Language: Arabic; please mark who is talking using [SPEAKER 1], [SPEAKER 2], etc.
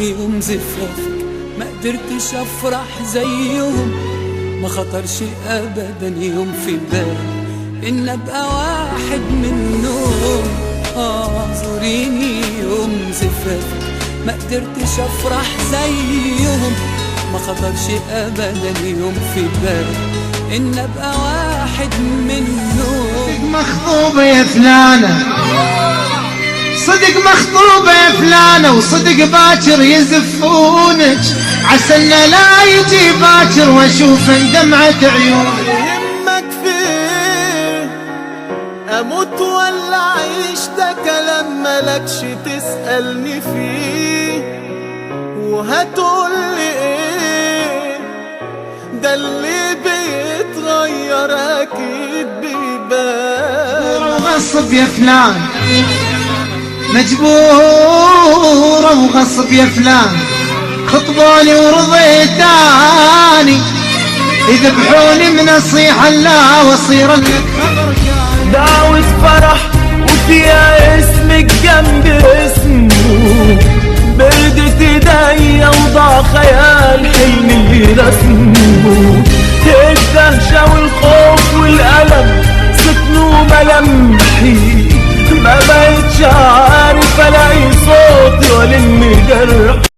[SPEAKER 1] يوم زفافك ما قدرتش افرح زيهم، ما خطرش ابدا يوم في بالي ان ابقى واحد منهم. زوريني يوم زفافك ما قدرتش افرح زيهم، ما خطرش ابدا يوم في بالي ان ابقى واحد منهم.
[SPEAKER 2] صدق مخطوبة يا فلانة، صدق مخطوبة يا فلانة، وصدق باكر يزفونك، عسى انه لا يجي باكر واشوف دمعة عيونك.
[SPEAKER 3] يهمك فيه اموت ولا اعيش؟ ده كلام ملكش تسألني فيه، وهتقولي ايه؟ ده اللي بيتغير اكيد بيبان.
[SPEAKER 2] وغصب يا فلان، مجبورة وغصب يا فلان، خطبوني ورضيتاني، يذبحوني من نصيحة لا واصير لك خبر.
[SPEAKER 3] دعوة فرح وفيها اسمك جنب اسمه، بردت ايديا وضاع خيال حلمي اللي رسمه. الدهشة والخوف والألم سكنوا ملامحي، ما بقتش عارف الاقي صوتي والم جرح.